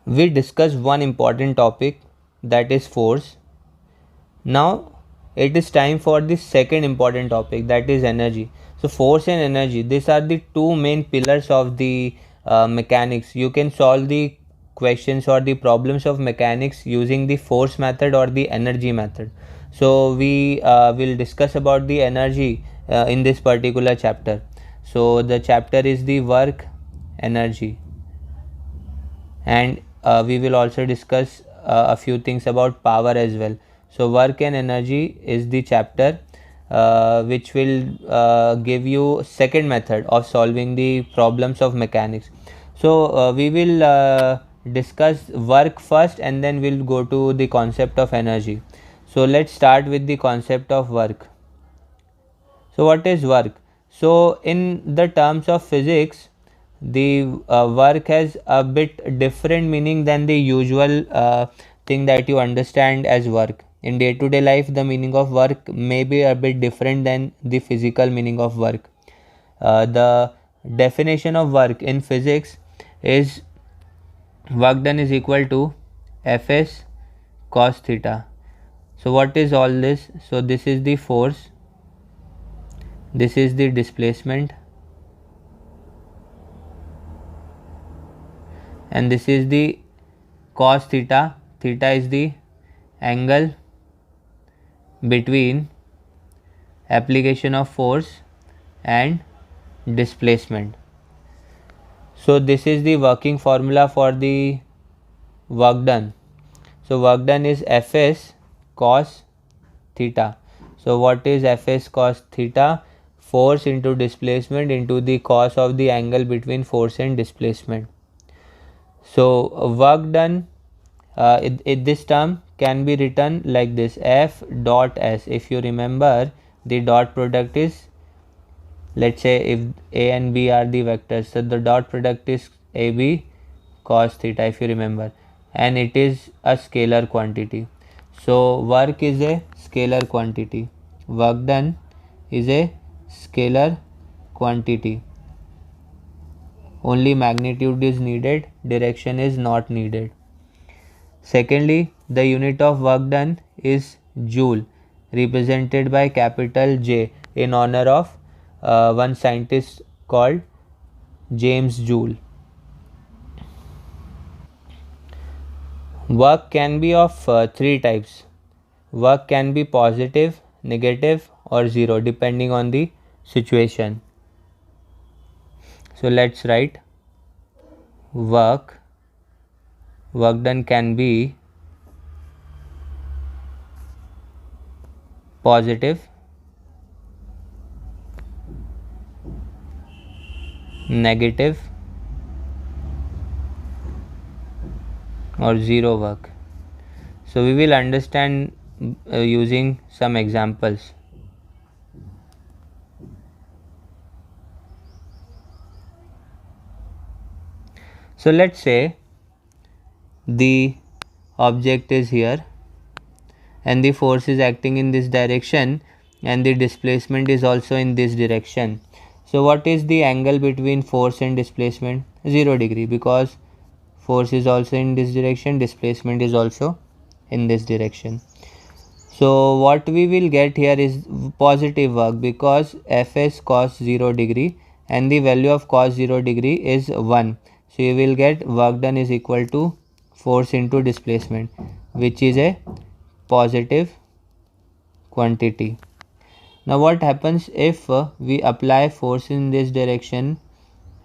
we discussed one important topic, that is force. Now it is time for the second important topic, that is energy. So force and energy, these are the two main pillars of the mechanics. You can solve the questions or the problems of mechanics using the force method or the energy method. So we will discuss about the energy in this particular chapter. So the chapter is the work, energy, and we will also discuss a few things about power as well. So work and energy is the chapter which will give you second method of solving the problems of mechanics. So we will discuss work first, and then we'll go to the concept of energy. So let's start with the concept of work. So what is work? So in the terms of physics, the work has a bit different meaning than the usual thing that you understand as work. In day to day life, the meaning of work may be a bit different than the physical meaning of work. The definition of work in physics is work done is equal to Fs cos theta. So what is all this? So this is the force, this is the displacement, and this is the cos theta. Theta is the angle between application of force and displacement. So this is the working formula for the work done. So work done is Fs cos theta. So what is Fs cos theta? Force into displacement into the cos of the angle between force and displacement. So work done, this term can be written like this, F dot S. If you remember, the dot product is, let's say if A and B are the vectors, so the dot product is AB cos theta, if you remember, and it is a scalar quantity. So work is a scalar quantity, work done is a scalar quantity. Only magnitude is needed, direction is not needed. Secondly, the unit of work done is joule, represented by capital J in honor of one scientist called James Joule. Work can be of three types. Work can be positive, negative, or zero depending on the situation. So let's write work done can be positive, negative, or zero work. So we will understand using some examples. So let's say the object is here and the force is acting in this direction and the displacement is also in this direction. So what is the angle between force and displacement? 0 degree, because force is also in this direction, displacement is also in this direction. So what we will get here is positive work, because Fs cos 0 degree and the value of cos 0 degree is 1. So you will get work done is equal to force into displacement, which is a positive quantity. Now what happens if we apply force in this direction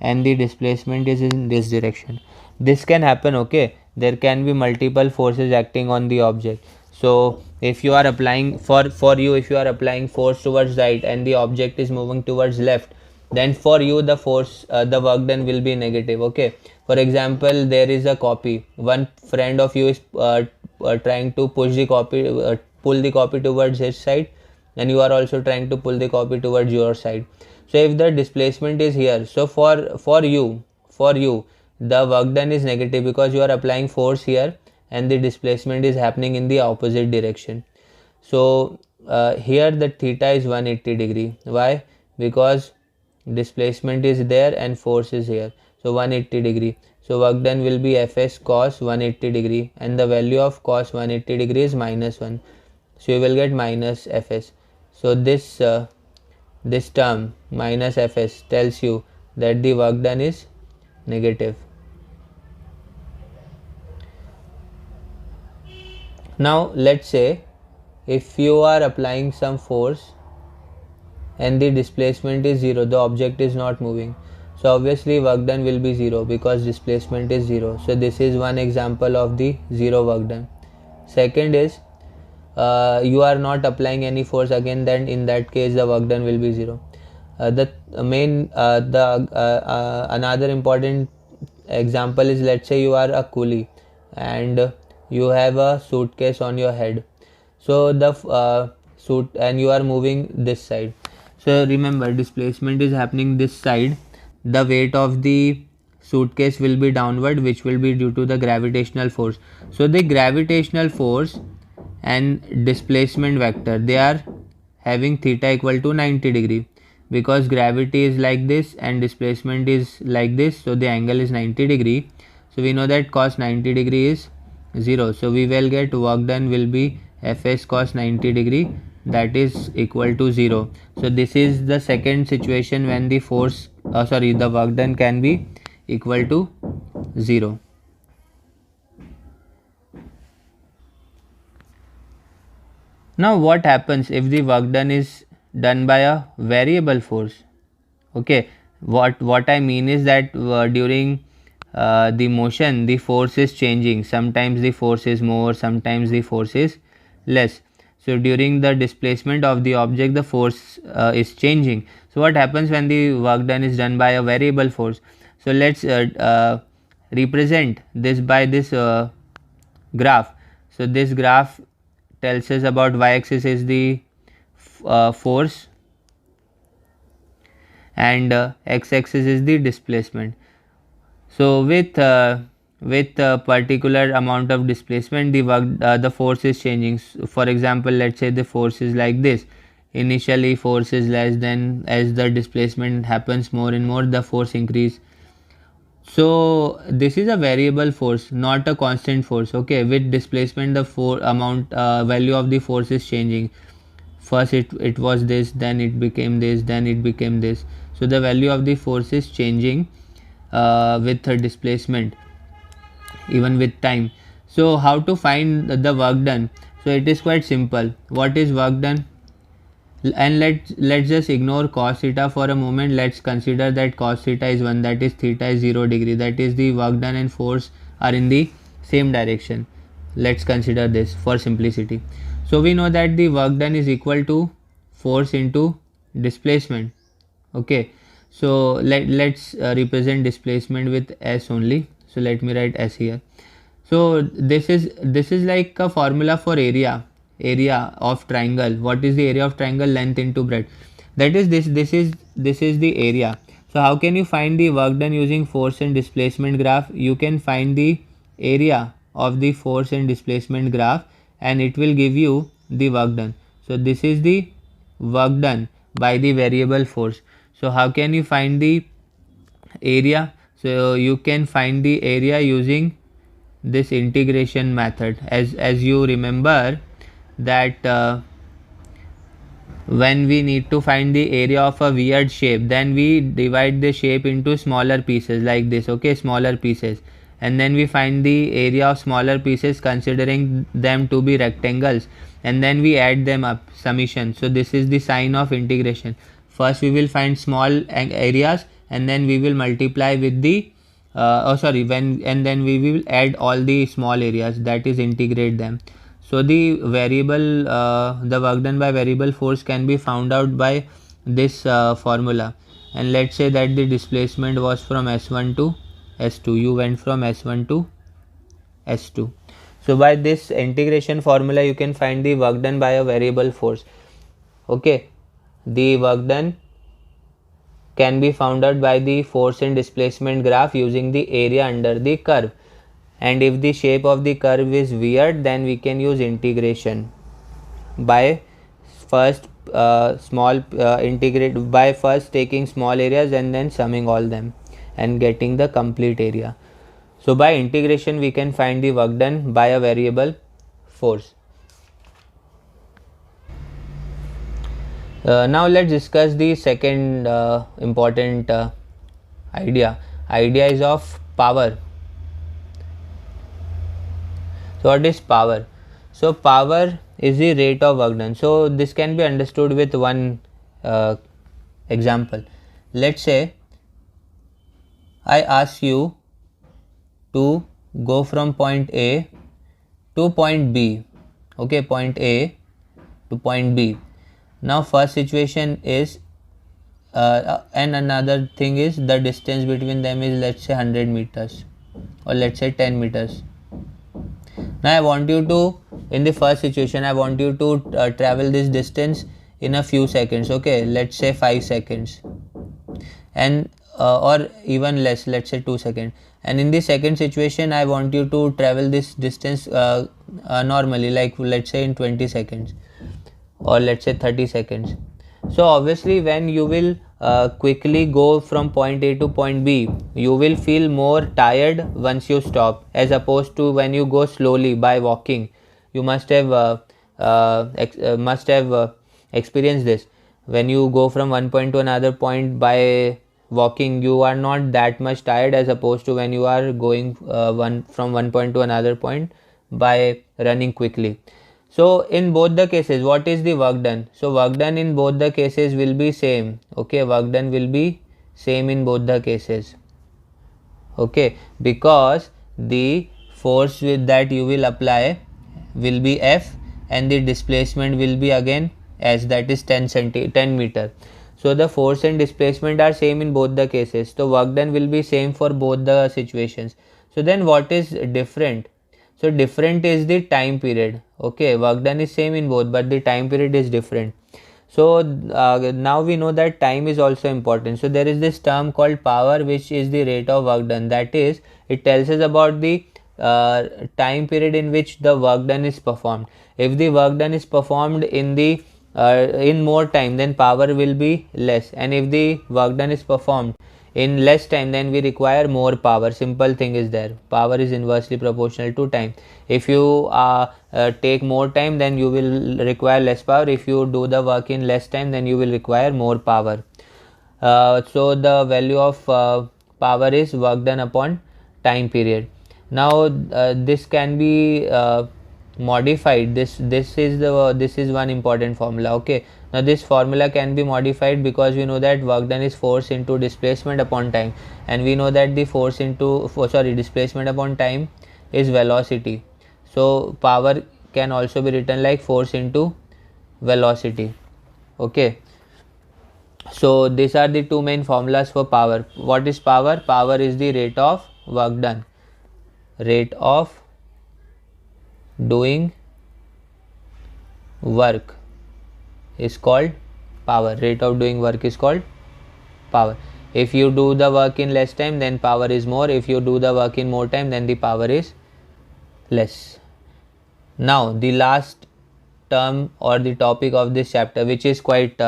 and the displacement is in this direction? This can happen, okay? There can be multiple forces acting on the object. So if you are applying for you, if you are applying force towards right and the object is moving towards left, then for you the force, the work done will be negative, okay? For example, there is a copy, one friend of you is trying to push the copy, pull the copy towards his side, and you are also trying to pull the copy towards your side. So if the displacement is here, so for you the work done is negative, because you are applying force here and the displacement is happening in the opposite direction. So here the theta is 180 degree. Why? Because displacement is there and force is here, so 180 degree. So work done will be Fs cos 180 degree, and the value of cos 180 degree is -1. So you will get minus Fs. So this term minus Fs tells you that the work done is negative. Now let's say if you are applying some force and the displacement is 0, the object is not moving, so obviously work done will be 0 because displacement is 0. So this is one example of the 0 work done. Second is you are not applying any force again, then in that case the work done will be 0. Another important example is, let's say you are a coolie and you have a suitcase on your head. So the suit and you are moving this side. So remember, displacement is happening this side. The weight of the suitcase will be downward, which will be due to the gravitational force. So the gravitational force and displacement vector, they are having theta equal to 90 degree, because gravity is like this and displacement is like this, so the angle is 90 degree. So we know that cos 90 degree is 0, so we will get work done will be Fs cos 90 degree, that is equal to 0. So this is the second situation when the the work done can be equal to 0. Now what happens if the work done is done by a variable force? Okay, what I mean is that during the motion the force is changing. Sometimes the force is more, sometimes the force is less. So during the displacement of the object the force is changing. So what happens when the work done is done by a variable force? So let's represent this by this graph. So this graph tells us about y-axis is the force and x-axis is the displacement. So with a particular amount of displacement, the force is changing. So for example, let's say the force is like this. Initially force is less, then as the displacement happens more and more, the force increase. So this is a variable force, not a constant force. Okay, with displacement the value of the force is changing. First it was this, then it became this, then it became this. So the value of the force is changing with the displacement, even with time. So how to find the work done? So it is quite simple. What is work done? And let's just ignore cos theta for a moment. Let's consider that cos theta is 1, that is theta is 0 degree, that is the work done and force are in the same direction. Let's consider this for simplicity. So we know that the work done is equal to force into displacement. Okay, so let's represent displacement with s only. So let me write s here. So this is like a formula for area of triangle. What is the area of triangle? Length into breadth. That is this is the area. So how can you find the work done using force and displacement graph? You can find the area of the force and displacement graph and it will give you the work done. So this is the work done by the variable force. So how can you find the area? So you can find the area using this integration method. As you remember that when we need to find the area of a weird shape, then we divide the shape into smaller pieces like this. Okay, smaller pieces, and then we find the area of smaller pieces considering them to be rectangles, and then we add them up, summation. So this is the sign of integration. First we will find small areas and then we will multiply with the and then we will add all the small areas, that is integrate them. So the variable the work done by variable force can be found out by this formula. And let's say that the displacement was from S1 to S2, you went from S1 to S2. So by this integration formula you can find the work done by a variable force. Okay, the work done can be found out by the force and displacement graph using the area under the curve. And if the shape of the curve is weird, then we can use integration by first taking small areas and then summing all them and getting the complete area. So by integration we can find the work done by a variable force. Now let's discuss the second important idea is of power. So what is power? So power is the rate of work done. So this can be understood with one example. Let's say I ask you to go from point A to point B. Okay, point A to point B. Now first situation is and another thing is the distance between them is, let's say, 100 meters or let's say 10 meters. Now I want you to, in the first situation, I want you to travel this distance in a few seconds. Okay, let's say 5 seconds, and or even less, let's say 2 seconds. And in the second situation I want you to travel this distance normally, like let's say in 20 seconds or let's say 30 seconds. So obviously when you will quickly go from point A to point B, you will feel more tired once you stop, as opposed to when you go slowly by walking. You must have experienced this. When you go from one point to another point by walking, you are not that much tired, as opposed to when you are going from one point to another point by running quickly. So in both the cases, what is the work done? So work done in both the cases will be same. Okay, work done will be same in both the cases. Okay, because the force with that you will apply will be F, and the displacement will be again S, that is 10 meter. So the force and displacement are same in both the cases. So work done will be same for both the situations. So then what is different? So different is the time period. Okay, work done is same in both, but the time period is different. So now we know that time is also important. So there is this term called power, which is the rate of work done. That is, it tells us about the time period in which the work done is performed. If the work done is performed in the in more time, then power will be less, and if the work done is performed in less time, then we require more power. Simple thing is there. Power is inversely proportional to time. If you take more time, then you will require less power. If you do the work in less time, then you will require more power. So the value of power is work done upon time period. Now this can be modified. This is one important formula. Okay, now this formula can be modified, because we know that work done is force into displacement upon time, and we know that the force into displacement upon time is velocity. So power can also be written like force into velocity. Okay, so these are the two main formulas for power. What is power? Power is the rate of work done. Rate of doing work is called power. Rate of doing work is called power. If you do the work in less time, then power is more. If you do the work in more time, then the power is less. Now the last term or the topic of this chapter, which is quite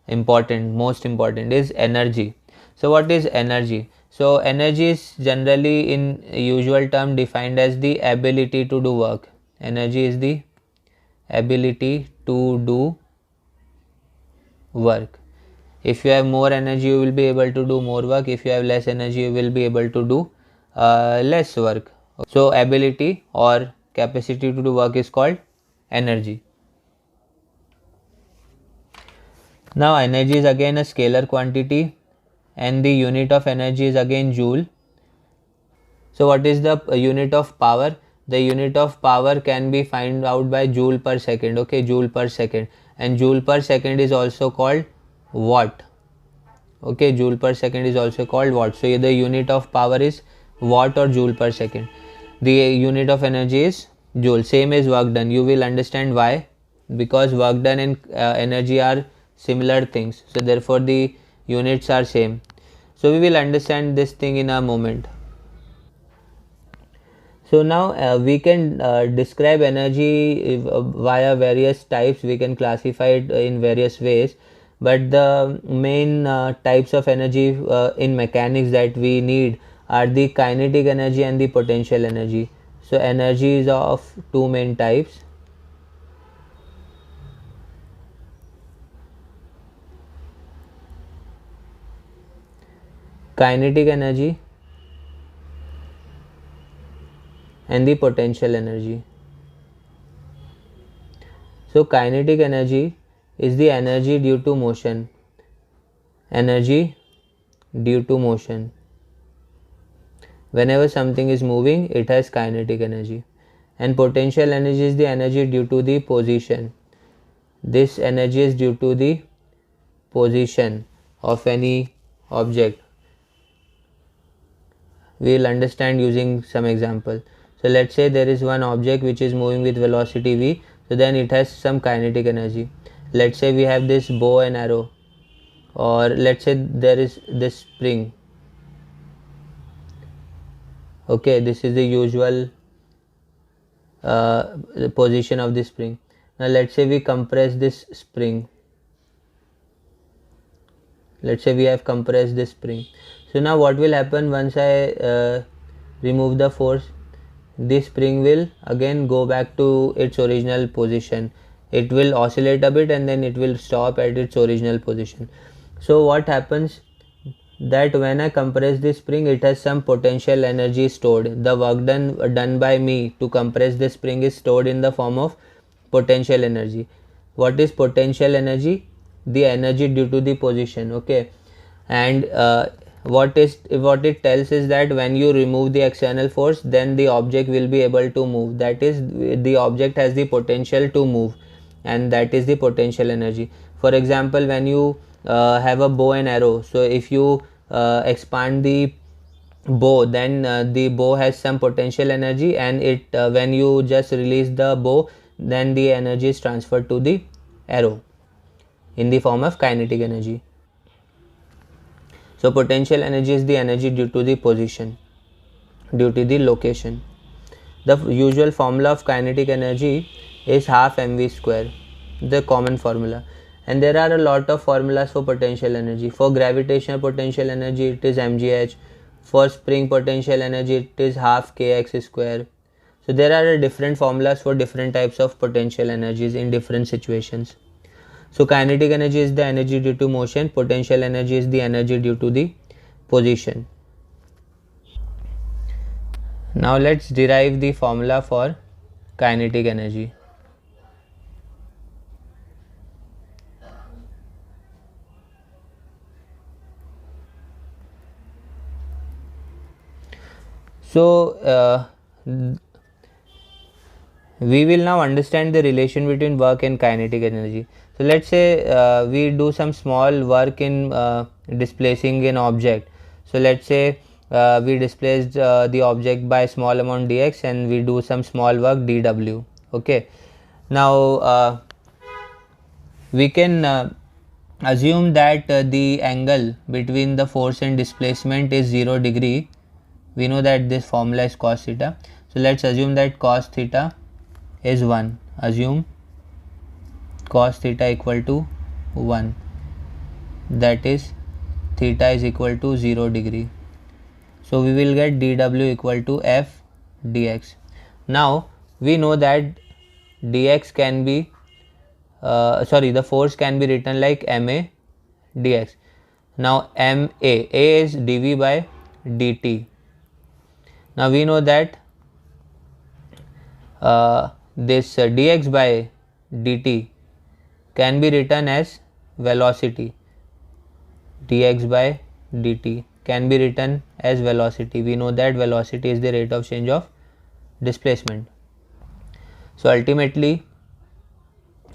important, most important, is energy. So what is energy? So energy is generally in usual term defined as the ability to do work. Energy is the ability to do work. If you have more energy, you will be able to do more work. If you have less energy, you will be able to do less work. So ability or capacity to do work is called energy. Now energy is again a scalar quantity, and the unit of energy is again joule. So what is the unit of power? The unit of power can be found out by joule per second. Okay, joule per second, and joule per second is also called watt. Okay, joule per second is also called watt. So the unit of power is watt or joule per second. The unit of energy is joule. Same as work done. You will understand why, because work done and energy are similar things, so therefore the units are same. So we will understand this thing in a moment. So now we can describe energy via various types. We can classify it in various ways, but the main types of energy in mechanics that we need are the kinetic energy and the potential energy. So energy is of two main types. Kinetic energy and the potential energy. So kinetic energy is the energy due to motion. Energy due to motion. Whenever something is moving, it has kinetic energy. And potential energy is the energy due to the position. This energy is due to the position of any object. We will understand using some example. So let's say there is one object which is moving with velocity v, so then it has some kinetic energy. Let's say we have this bow and arrow, or let's say there is this spring. Okay, this is the usual position of the spring. Now let's say we compress this spring. Let's say we have compressed this spring. So now what will happen once I remove the force? This spring will again go back to its original position. It will oscillate a bit and then it will stop at its original position. So what happens, that when I compress this spring, it has some potential energy stored. The work done by me to compress this spring is stored in the form of potential energy. What is potential energy? The energy due to the position. Okay, and what it tells is that when you remove the external force, then the object will be able to move. That is, the object has the potential to move, and that is the potential energy. For example, when you have a bow and arrow, so if you expand the bow, then the bow has some potential energy, and it when you just release the bow, then the energy is transferred to the arrow in the form of kinetic energy. So potential energy is the energy due to the position, due to the location. The usual formula of kinetic energy is half mv square, the common formula. And there are a lot of formulas for potential energy. For gravitational potential energy, it is mgh. For spring potential energy, it is half kx square. So there are different formulas for different types of potential energies in different situations. So kinetic energy is the energy due to motion, potential energy is the energy due to the position. Now let's derive the formula for kinetic energy. So we will now understand the relation between work and kinetic energy. So let's say we do some small work in displacing an object. So let's say we displaced the object by small amount dx, and we do some small work dw. Okay, now we can assume that the angle between the force and displacement is 0 degree. We know that this formula is cos theta. So let's assume that cos theta is 1. Assume cos theta equal to 1, that is theta is equal to 0 degree. So we will get dw equal to f dx. Now we know that dx can be the force can be written like ma dx. Now ma, a is dv by dt. Now we know that this dx by dt can be written as velocity. Dx by dt can be written as velocity. We know that velocity is the rate of change of displacement. So ultimately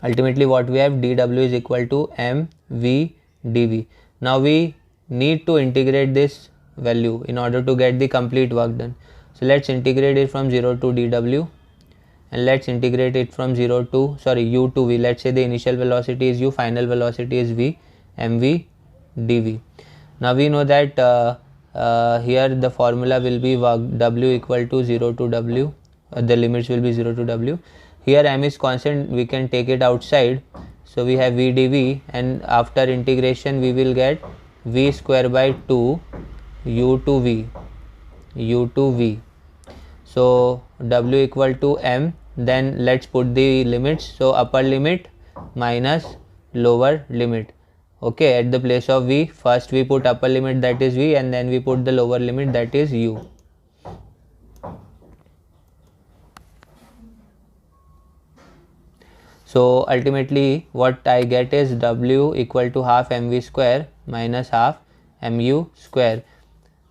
what we have, dw is equal to mv dv. Now we need to integrate this value in order to get the complete work done. So let's integrate it from 0 to dw, and let's integrate it from u to v. Let's say the initial velocity is u, final velocity is v, mv dv. Now we know that here the formula will be work w equal to 0 to w, the limits will be 0 to w. Here m is constant, we can take it outside, so we have v dv, and after integration we will get v square by 2 u to v. u2v. So w equal to m, then let's put the limits. So upper limit minus lower limit. Okay, at the place of v, first we put upper limit, that is v, and then we put the lower limit, that is u. So ultimately what I get is w equal to half mv square minus half mu square,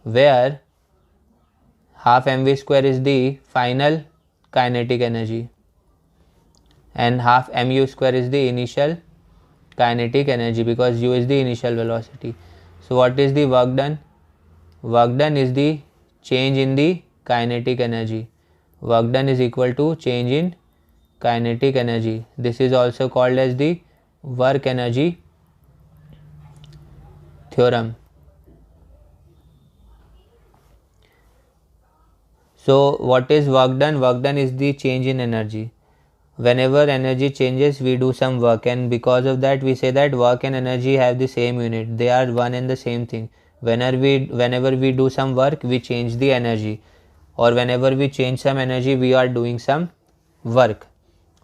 where half mv square is the final kinetic energy and half mu square is the initial kinetic energy, because u is the initial velocity. So what is the work done? Work done is the change in the kinetic energy. Work done is equal to change in kinetic energy. This is also called as the work energy theorem. So what is work done? Work done is the change in energy. Whenever energy changes, we do some work, and because of that we say that work and energy have the same unit, they are one and the same thing. Whenever we do some work, we change the energy, or whenever we change some energy, we are doing some work.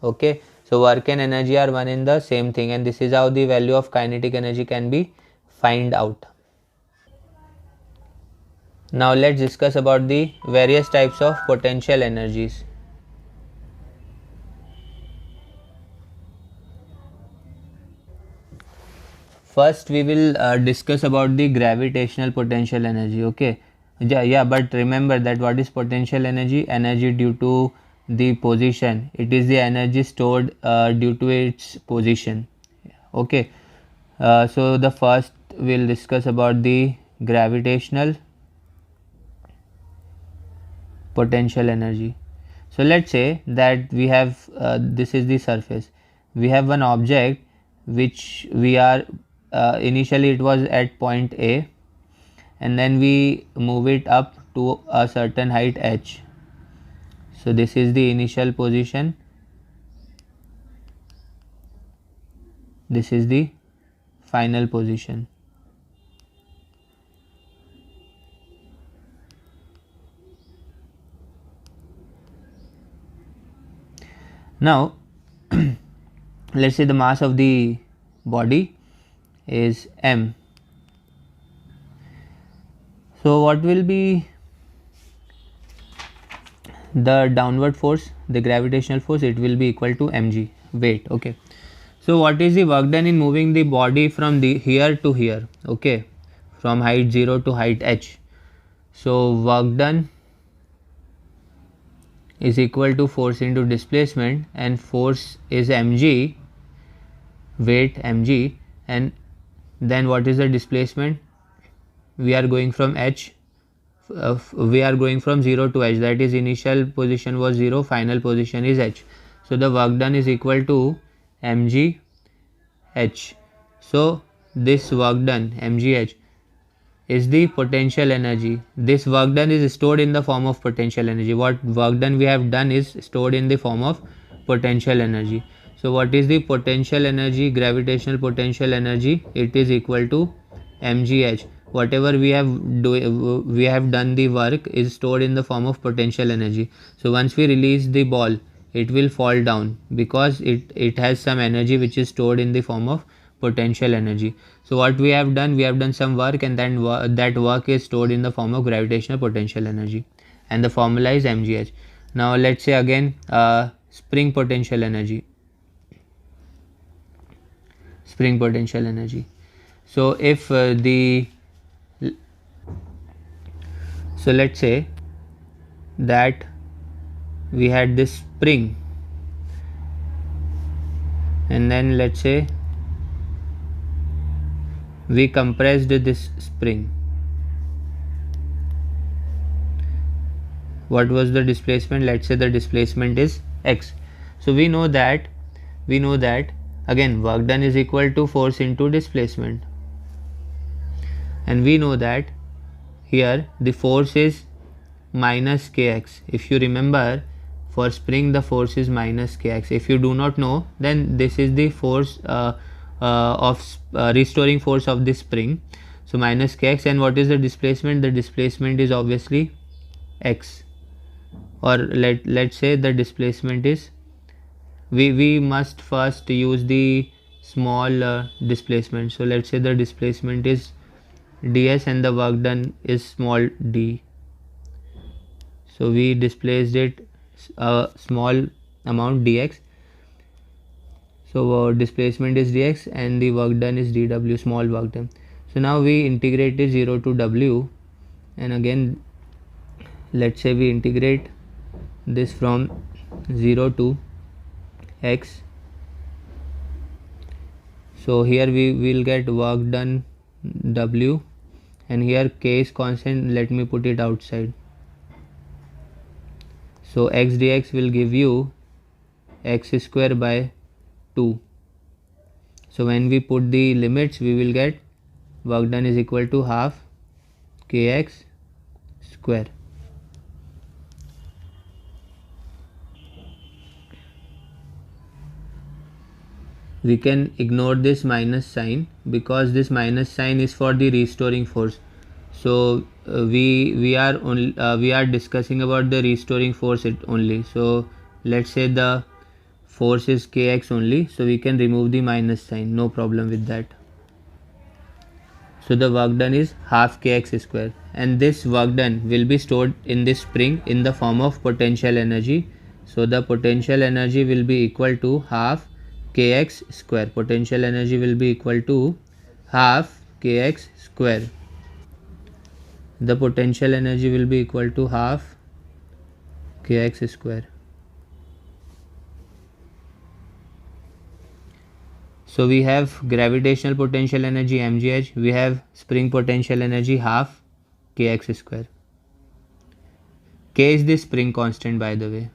Okay, so work and energy are one and the same thing, and this is how the value of kinetic energy can be find out. Now let's discuss about the various types of potential energies. First we will discuss about the gravitational potential energy. Okay, yeah, but remember that what is potential energy? Energy due to the position. It is the energy stored due to its position. Okay, so the first we'll discuss about the gravitational potential energy. So let's say that we have this is the surface. We have one object which we are initially it was at point A, and then we move it up to a certain height h. So this is the initial position, this is the final position. Now let's say the mass of the body is m. So what will be the downward force, the gravitational force? It will be equal to mg, weight. Okay, so what is the work done in moving the body from the here to here? Okay, from height 0 to height h. So work done is equal to force into displacement, and force is mg, weight mg, and then what is the displacement? We are going from h, we are going from 0 to h, that is initial position was 0, final position is h. So the work done is equal to mg h. So this work done mg h is the potential energy. This work done is stored in the form of potential energy. What work done we have done is stored in the form of potential energy. So what is the potential energy, gravitational potential energy? It is equal to mgh. Whatever we have done the work is stored in the form of potential energy. So once we release the ball, it will fall down because it has some energy which is stored in the form of potential energy. So what we have done some work, and then that work is stored in the form of gravitational potential energy, and the formula is mgh. Now let's say again spring potential energy. Spring potential energy. So if so let's say that we had this spring, and then let's say we compressed this spring. What was the displacement? Let's say the displacement is x. So we know that again work done is equal to force into displacement, and we know that here the force is minus kx. If you remember, for spring the force is minus kx. If you do not know, then this is the force of restoring force of this spring. So minus kx, and what is the displacement? The displacement is obviously x, or let's say the displacement is, we must first use the small displacement. So let's say the displacement is ds and the work done is small d. So we displaced it a small amount dx. So displacement is dx and the work done is dw, small work done. So now we integrated 0 to w, and again let's say we integrate this from 0 to x. So here we will get work done w, and here k is constant, let me put it outside. So x dx will give you x square by 2. So when we put the limits, we will get work done is equal to half kx square. We can ignore this minus sign because this minus sign is for the restoring force. So we are discussing about the restoring force only. So let's say the force is kx only, so we can remove the minus sign, no problem with that. So the work done is half kx square, and this work done will be stored in this spring in the form of potential energy. So the potential energy will be equal to half kx square. Potential energy will be equal to half kx square. The potential energy will be equal to half kx square. So we have gravitational potential energy mgh, we have spring potential energy half kx square. K is the spring constant, by the way.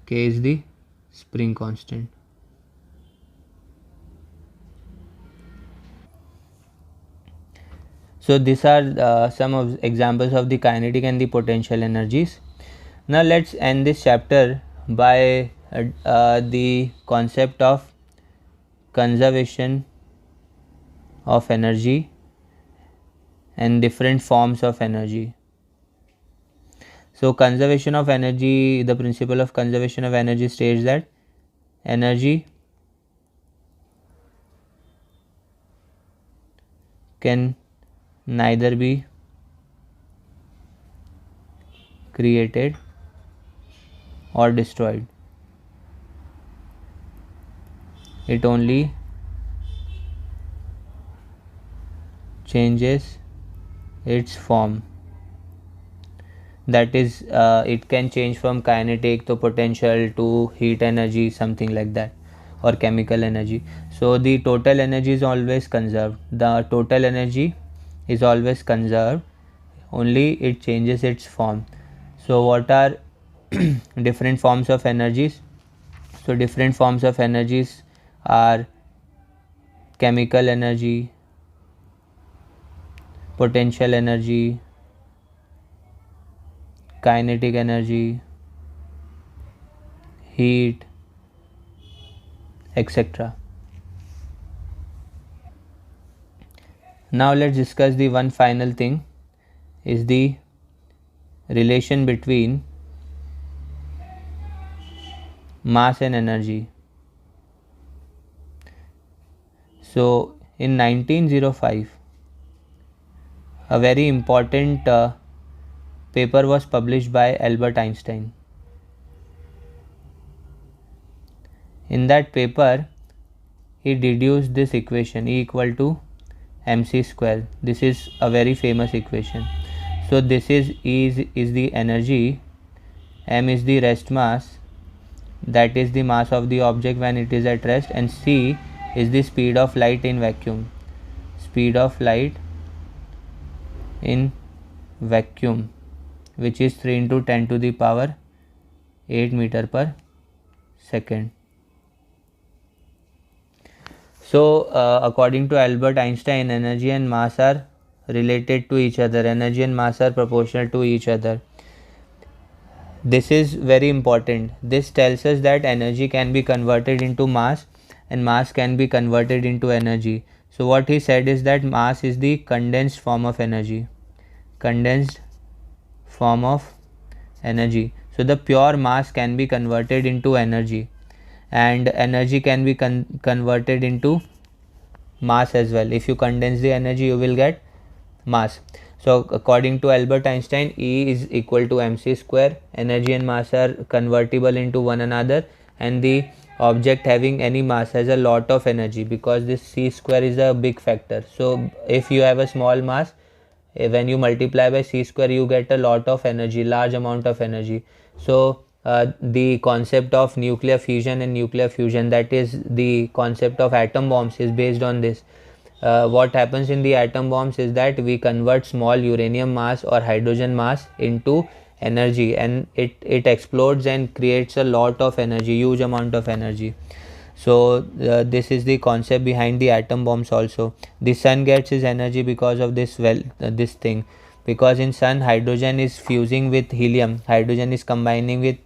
K is the spring constant. So these are some of examples of the kinetic and the potential energies. Now let's end this chapter by the concept of conservation of energy and different forms of energy. So conservation of energy, the principle of conservation of energy states that energy can neither be created or destroyed. It only changes its form. That is, it can change from kinetic to potential to heat energy, something like that, or chemical energy. So the total energy is always conserved. The total energy is always conserved, only it changes its form. So what are different forms of energies? So different forms of energies are chemical energy, potential energy, kinetic energy, heat, etc. Now let's discuss the one final thing, is the relation between mass and energy. So in 1905 a very important paper was published by Albert Einstein. In that paper he deduced this equation, E equal to mc square. This is a very famous equation. So this is E is the energy, m is the rest mass, that is the mass of the object when it is at rest, and c is the speed of light in vacuum. Speed of light in vacuum, which is 3 into 10 to the power 8 meter per second. So according to Albert Einstein, energy and mass are related to each other. Energy and mass are proportional to each other. This is very important. This tells us that energy can be converted into mass and mass can be converted into energy. So what he said is that mass is the condensed form of energy. Condensed form of energy. So the pure mass can be converted into energy, and energy can be converted into mass as well. If you condense the energy, you will get mass. So according to Albert Einstein, E is equal to mc square. Energy and mass are convertible into one another, and the object having any mass has a lot of energy, because this c square is a big factor. So if you have a small mass, when you multiply by c square, you get a lot of energy, large amount of energy. So the concept of nuclear fission and nuclear fusion, that is the concept of atom bombs, is based on this. What happens in the atom bombs is that we convert small uranium mass or hydrogen mass into energy, and it explodes and creates a lot of energy, huge amount of energy. So this is the concept behind the atom bombs also. The sun gets its energy because of this, this thing, because in sun hydrogen is fusing with helium, hydrogen is combining with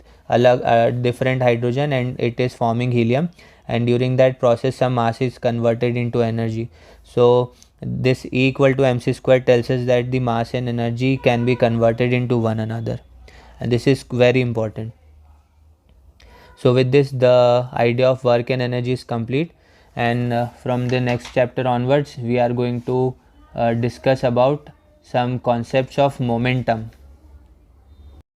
different hydrogen, and it is forming helium, and during that process some mass is converted into energy. So this E equal to mc square tells us that the mass and energy can be converted into one another, and this is very important. So with this, the idea of work and energy is complete, and from the next chapter onwards we are going to discuss about some concepts of momentum.